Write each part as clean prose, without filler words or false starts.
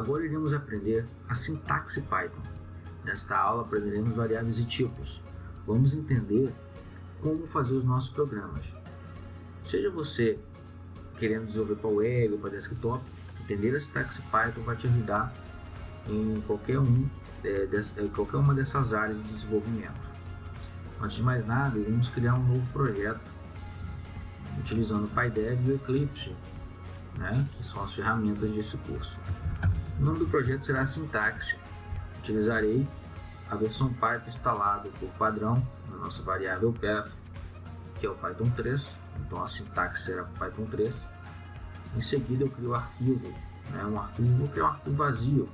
agora iremos aprender a sintaxe Python. Nesta aula aprenderemos variáveis e tipos. Vamos entender como fazer os nossos programas. Seja você querendo desenvolver para web ou para desktop, entender a sintaxe Python vai te ajudar em qualquer uma dessas áreas de desenvolvimento. Antes de mais nada, iremos criar um novo projeto utilizando o PyDev e o Eclipse, que são as ferramentas desse curso. O nome do projeto será Sintaxe. Utilizarei a versão Python instalada por padrão na nossa variável path, que é o Python 3, então a sintaxe será Python 3. Em seguida eu crio o arquivo, vou criar um arquivo vazio,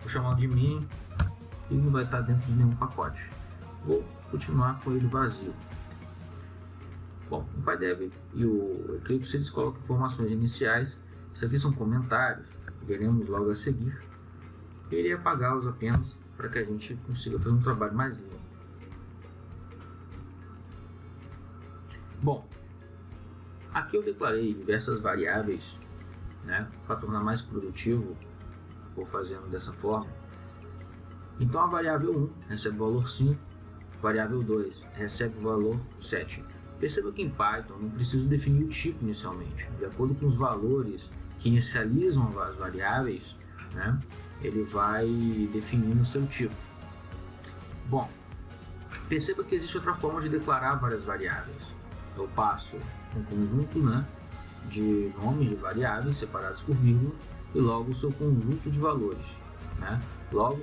vou chamar de main e não vai estar dentro de nenhum pacote. Vou continuar com ele vazio. Bom, o PyDev e o Eclipse eles colocam informações iniciais. Isso aqui são comentários, veremos logo a seguir. Eu irei apagá-los apenas para que a gente consiga fazer um trabalho mais limpo. Bom, aqui eu declarei diversas variáveis, para tornar mais produtivo, vou fazendo dessa forma. Então a variável 1 recebe o valor 5, a variável 2 recebe o valor 7. Perceba que em Python não preciso definir o tipo inicialmente. De acordo com os valores que inicializam as variáveis, ele vai definindo o seu tipo. Bom, perceba que existe outra forma de declarar várias variáveis. Eu passo um conjunto de nomes de variáveis separados por vírgula e logo o seu conjunto de valores. Logo,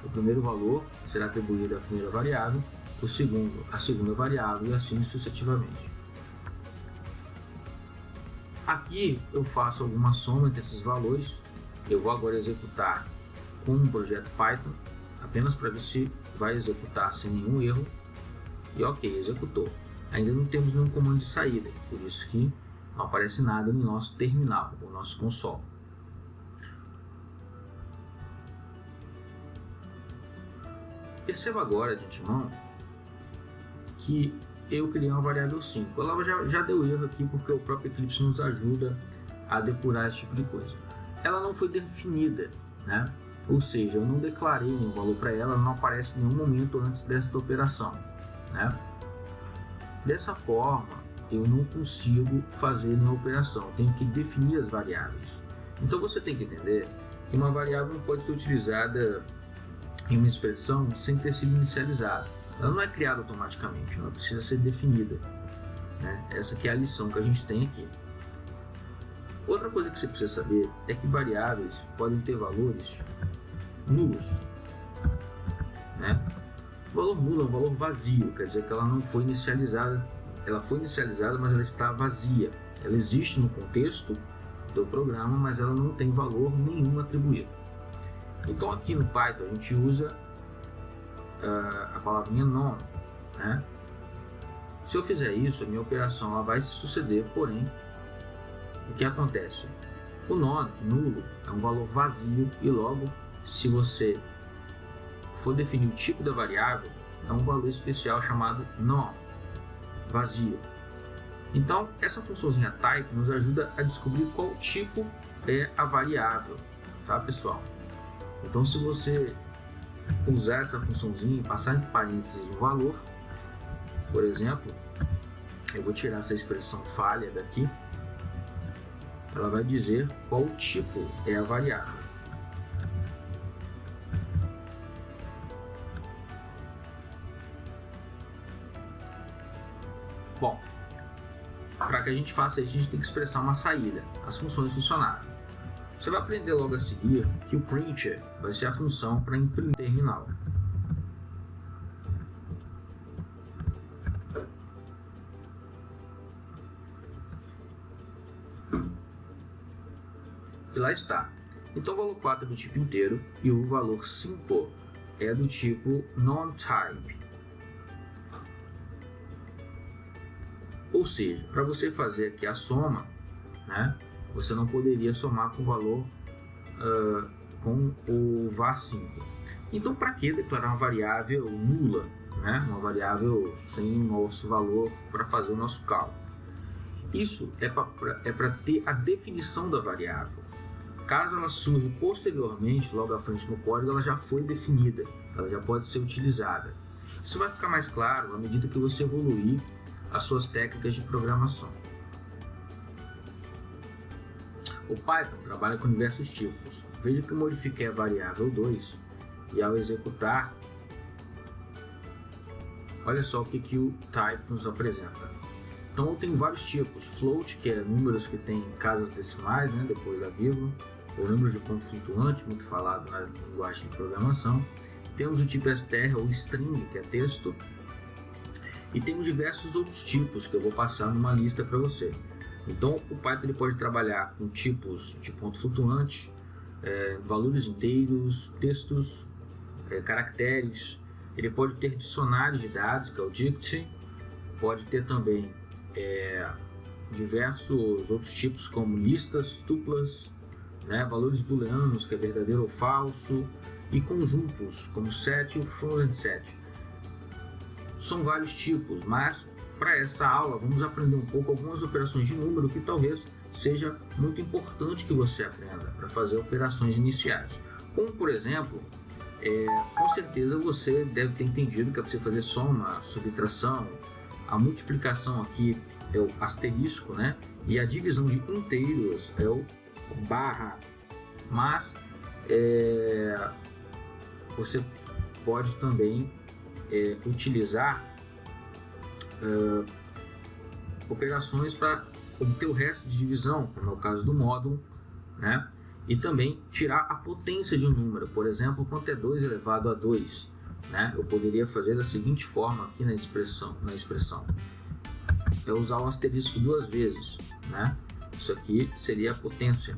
o primeiro valor será atribuído à primeira variável, o segundo à segunda variável e assim sucessivamente. Aqui eu faço alguma soma entre esses valores. Eu vou agora executar com um projeto Python, apenas para ver se vai executar sem nenhum erro. E ok, executou. Ainda não temos nenhum comando de saída, por isso que não aparece nada no nosso terminal, no nosso console. Perceba agora de antemão que eu criei uma variável 5. Ela já deu erro aqui porque o próprio Eclipse nos ajuda a depurar esse tipo de coisa. Ela não foi definida, ou seja, eu não declarei nenhum valor para ela, não aparece em nenhum momento antes desta operação. Dessa forma, eu não consigo fazer nenhuma operação, eu tenho que definir as variáveis. Então você tem que entender que uma variável não pode ser utilizada em uma expressão sem ter sido inicializada. Ela não é criada automaticamente, ela precisa ser definida. Essa que é a lição que a gente tem aqui. Outra coisa que você precisa saber é que variáveis podem ter valores nulos. O valor nulo é um valor vazio, quer dizer que ela não foi inicializada. Ela foi inicializada, mas ela está vazia. Ela existe no contexto do programa, mas ela não tem valor nenhum atribuído. Então aqui no Python a gente usa a palavrinha non. Se eu fizer isso, a minha operação ela vai se suceder, porém, o que acontece? O non, nulo, é um valor vazio e logo, se você for definir o tipo da variável, é um valor especial chamado non, vazio. Então, essa funçãozinha type nos ajuda a descobrir qual tipo é a variável, tá, pessoal? Então, se você usar essa funçãozinha e passar entre parênteses um valor, por exemplo, eu vou tirar essa expressão falha daqui, ela vai dizer qual tipo é a variável. Bom, para que a gente faça isso, a gente tem que expressar uma saída, as funções funcionarem. Você vai aprender logo a seguir que o print vai ser a função para imprimir o terminal. E lá está. Então o valor 4 é do tipo inteiro e o valor 5 é do tipo non-type. Ou seja, para você fazer aqui a soma, você não poderia somar com o valor com o var5. Então, para que declarar uma variável nula, uma variável sem nosso valor para fazer o nosso cálculo? Isso é para ter a definição da variável. Caso ela surja posteriormente, logo à frente no código, ela já foi definida, ela já pode ser utilizada. Isso vai ficar mais claro à medida que você evoluir as suas técnicas de programação. O Python trabalha com diversos tipos. Veja que eu modifiquei a variável 2 e ao executar, olha só o que o type nos apresenta. Então eu tenho vários tipos. Float, que é números que tem casas decimais, né, depois da vírgula, ou número de ponto flutuante, muito falado na linguagem de programação. Temos o tipo str ou string, que é texto. E temos diversos outros tipos que eu vou passar numa lista para você. Então o Python ele pode trabalhar com tipos de ponto flutuante, valores inteiros, textos, caracteres. Ele pode ter dicionários de dados, que é o dict. Pode ter também diversos outros tipos, como listas, tuplas, né, valores booleanos, que é verdadeiro ou falso, e conjuntos, como set e o frozen set. São vários tipos, mas para essa aula vamos aprender um pouco algumas operações de número que talvez seja muito importante que você aprenda para fazer operações iniciais. Como, por exemplo, com certeza você deve ter entendido que é para você fazer soma, subtração, a multiplicação aqui é o asterisco, né? E a divisão de inteiros é o barra. Mas você pode também utilizar operações para obter o resto de divisão, como é o caso do módulo, né? E também tirar a potência de um número. Por exemplo, quanto é 2 elevado a 2? Né? Eu poderia fazer da seguinte forma aqui na expressão. É usar o asterisco duas vezes, né? Isso aqui seria a potência.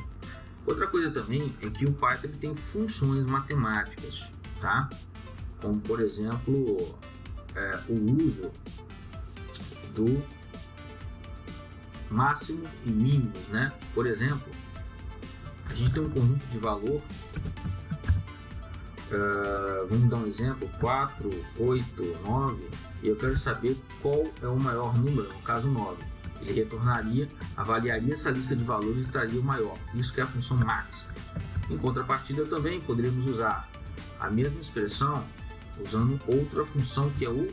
Outra coisa também é que o Python tem funções matemáticas, tá? Como, por exemplo, o uso do máximo e mínimos, né? Por exemplo, a gente tem um conjunto de valor, vamos dar um exemplo, 4, 8, 9, e eu quero saber qual é o maior número, no caso 9. Ele retornaria, avaliaria essa lista de valores e traria o maior. Isso que é a função max. Em contrapartida, também poderíamos usar a mesma expressão usando outra função que é o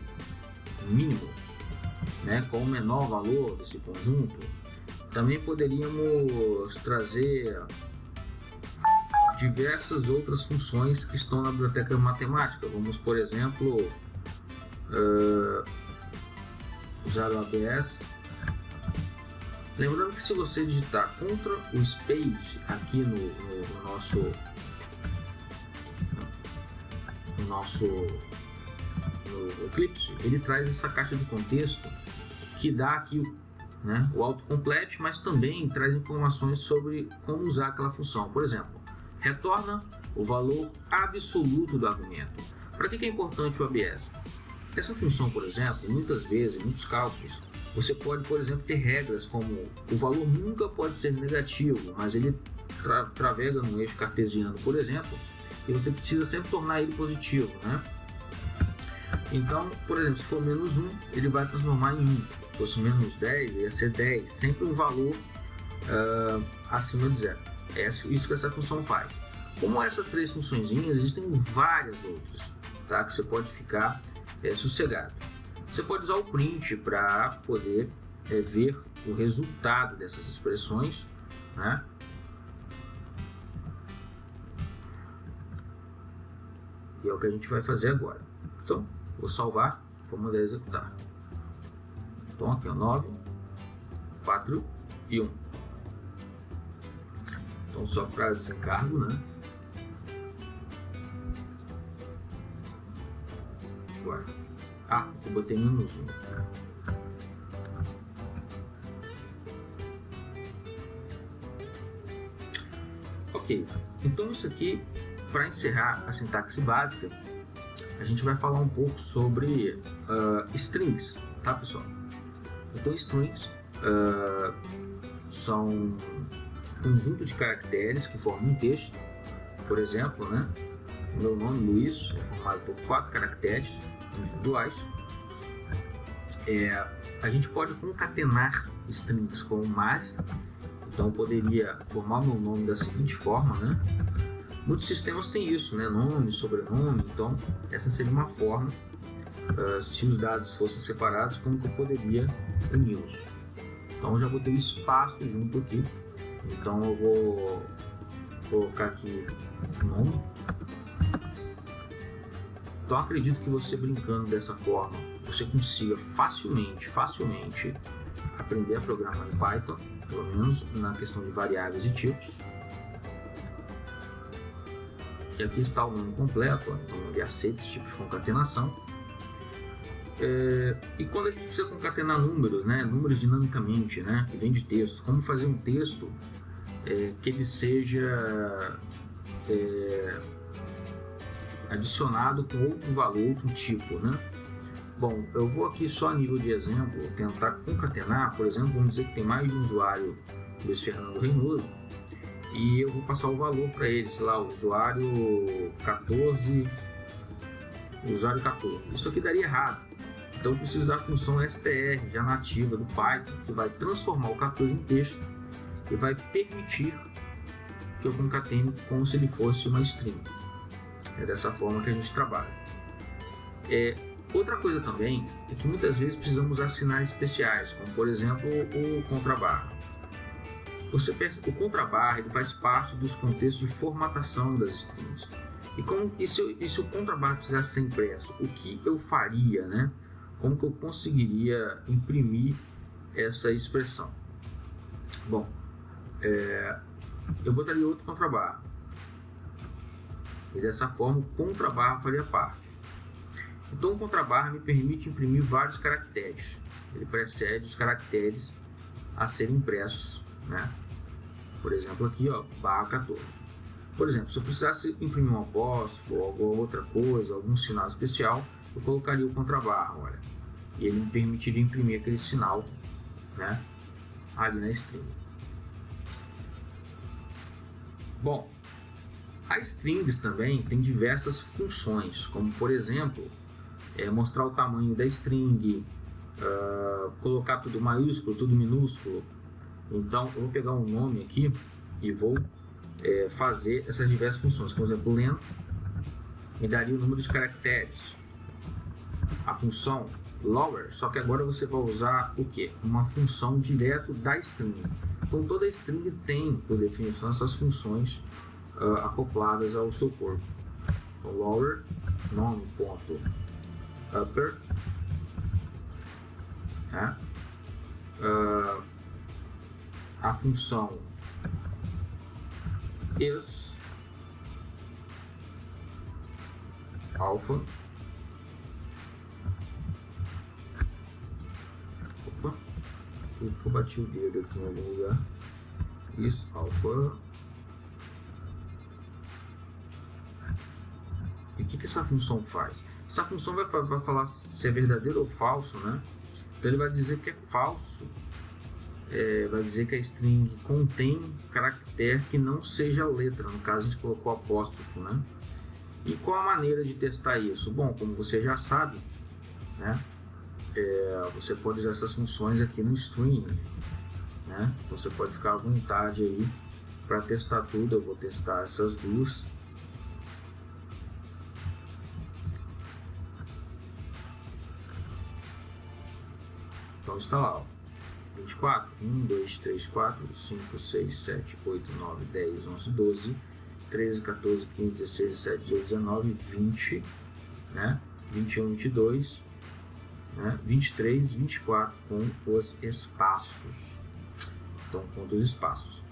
mínimo, né? Qual o menor valor desse conjunto. Também poderíamos trazer diversas outras funções que estão na biblioteca matemática. Vamos, por exemplo, usar o ABS. Lembrando que se você digitar contra o space aqui no Eclipse, ele traz essa caixa de contexto que dá aqui, né, o autocomplete, mas também traz informações sobre como usar aquela função. Por exemplo, retorna o valor absoluto do argumento. Para que é importante o ABS? Essa função, por exemplo, muitas vezes, em muitos cálculos, você pode, por exemplo, ter regras como o valor nunca pode ser negativo, mas ele travega no eixo cartesiano, por exemplo, e você precisa sempre tornar ele positivo, né? Então, por exemplo, se for menos 1, ele vai transformar em 1. Se fosse menos 10, ia ser 10. Sempre um valor acima de 0. É isso que essa função faz. Como essas três funçõezinhas, existem várias outras, tá? Que você pode ficar sossegado. Você pode usar o print para poder ver o resultado dessas expressões, né? E é o que a gente vai fazer agora. Então, vou salvar, vou mandar executar. Então aqui, ó, 9, 4 e 1. Então só para desencargo, né? Agora. Eu botei menos 1. Ok, então isso aqui, para encerrar a sintaxe básica, a gente vai falar um pouco sobre strings, tá, pessoal? Então strings são um conjunto de caracteres que formam um texto. Por exemplo, né, meu nome Luiz é formado por 4 caracteres individuais. A gente pode concatenar strings com mais, Então eu poderia formar o meu nome da seguinte forma, né? Muitos sistemas têm isso, né? Nome, sobrenome. Então essa seria uma forma, se os dados fossem separados, como que eu poderia uni-los. Então eu já botei espaço junto aqui. Então eu vou colocar aqui o nome. Então acredito que você brincando dessa forma, você consiga facilmente aprender a programar em Python, pelo menos na questão de variáveis e tipos. E aqui está o nome completo, então ele aceita esse tipo de concatenação. E quando a gente precisa concatenar números, né, números dinamicamente, né, que vem de texto, como fazer um texto que ele seja adicionado com outro valor, outro tipo, né? Bom, eu vou aqui só a nível de exemplo tentar concatenar, por exemplo, vamos dizer que tem mais de um usuário desse Fernando Reynoso e eu vou passar o valor para ele, sei lá, usuário 14, isso aqui daria errado, então eu preciso da função str já nativa do Python, que vai transformar o 14 em texto e vai permitir que eu concatene como se ele fosse uma string. É dessa forma que a gente trabalha. Outra coisa também é que muitas vezes precisamos usar sinais especiais, como por exemplo o contrabarra. O contrabarra ele faz parte dos contextos de formatação das strings. E se o contrabarra precisasse ser impresso, o que eu faria, né? Como que eu conseguiria imprimir essa expressão? Bom, eu botaria outro contrabarra. E dessa forma o contrabarra faria parte. Então o contrabarra me permite imprimir vários caracteres. Ele precede os caracteres a serem impressos, né? Por exemplo aqui, ó, barra 14. Por exemplo, se eu precisasse imprimir um apóstrofo ou alguma outra coisa, algum sinal especial, eu colocaria o contrabarra, olha. E ele me permitiria imprimir aquele sinal, né, ali na string. Bom, as strings também têm diversas funções, como por exemplo, mostrar o tamanho da string, colocar tudo maiúsculo, tudo minúsculo. Então eu vou pegar um nome aqui e vou fazer essas diversas funções. Por exemplo, len me daria o número de caracteres. A função lower, só que agora você vai usar o que? Uma função direto da string. Então toda string tem, por definição, essas funções acopladas ao seu corpo. Então, lower, nome.upper, né? A função is alpha, eu bati o dedo aqui em algum lugar, is alpha. E o que essa função faz? Essa função vai falar se é verdadeiro ou falso, né? Então ele vai dizer que é falso, vai dizer que a string contém caractere que não seja letra, no caso a gente colocou apóstrofo, né? E qual a maneira de testar isso? Bom, como você já sabe, né? Você pode usar essas funções aqui no string, né? Então você pode ficar à vontade aí para testar tudo. Eu vou testar essas duas. Então está lá, ó. 24, 1, 2, 3, 4, 5, 6, 7, 8, 9, 10, 11, 12, 13, 14, 15, 16, 17, 18, 19, 20, né? 21, 22, né? 23, 24 com os espaços. Então, com os espaços.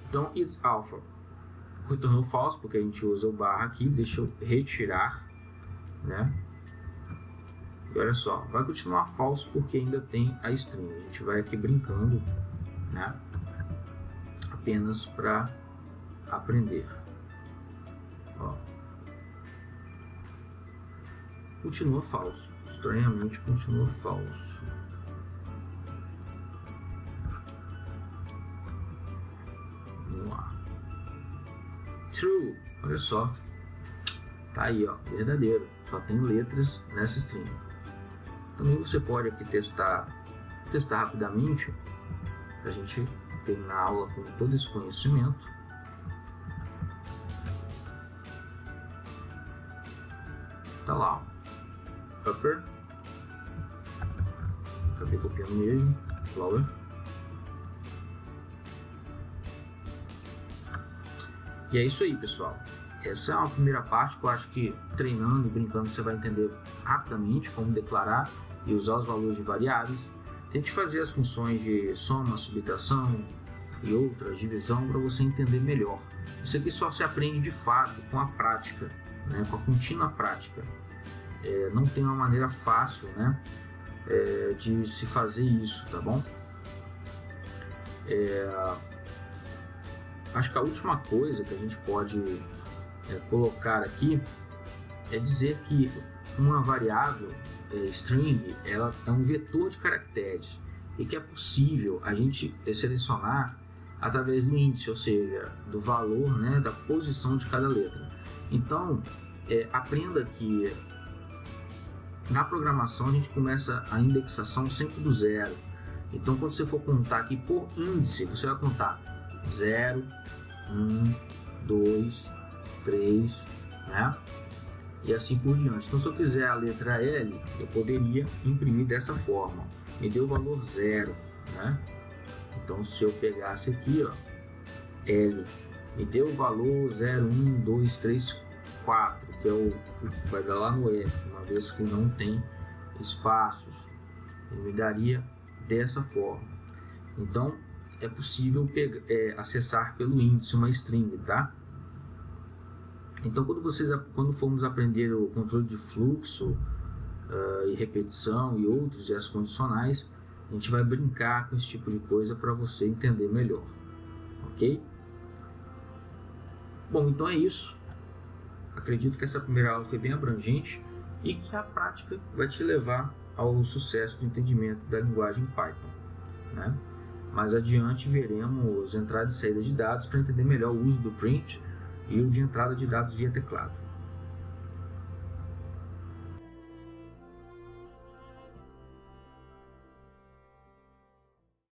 Então, it's alpha retornou falso porque a gente usa o barra aqui. Deixa eu retirar, né? E olha só, vai continuar falso porque ainda tem a string. A gente vai aqui brincando, né? Apenas para aprender. Ó. Continua falso. Estranhamente continua falso. Vamos lá. True. Olha só. Tá aí, ó. Verdadeiro. Só tem letras nessa string. Também você pode aqui testar rapidamente para a gente terminar a aula com todo esse conhecimento. Tá lá, ó. Upper, acabei copiando mesmo, lower. E é isso aí, pessoal. Essa é uma primeira parte que eu acho que treinando e brincando você vai entender rapidamente como declarar e usar os valores de variáveis. Tente fazer as funções de soma, subtração e outras, divisão, para você entender melhor. Isso aqui só se aprende de fato com a prática, né? Com a contínua prática. Não tem uma maneira fácil, né? De se fazer isso, tá bom? Acho que a última coisa que a gente pode colocar aqui é dizer que uma variável string, ela é um vetor de caracteres e que é possível a gente selecionar através do índice, ou seja, do valor, né, da posição de cada letra. Então, aprenda que na programação a gente começa a indexação sempre do zero. Então, quando você for contar aqui por índice, você vai contar 0, 1, 2, 3, né? E assim por diante. Então, se eu quiser a letra L, eu poderia imprimir dessa forma. Me deu o valor 0, né? Então, se eu pegasse aqui, ó, L, me deu o valor 0, 1, 2, 3, 4, que é o que vai dar lá no F, uma vez que não tem espaços. Ele me daria dessa forma. Então, é possível acessar pelo índice uma string, tá? Então, quando formos aprender o controle de fluxo e repetição e outros gestos condicionais, a gente vai brincar com esse tipo de coisa para você entender melhor, ok? Bom, então é isso. Acredito que essa primeira aula foi bem abrangente e que a prática vai te levar ao sucesso do entendimento da linguagem Python, né? Mais adiante veremos entrada e saída de dados para entender melhor o uso do print e o de entrada de dados via teclado.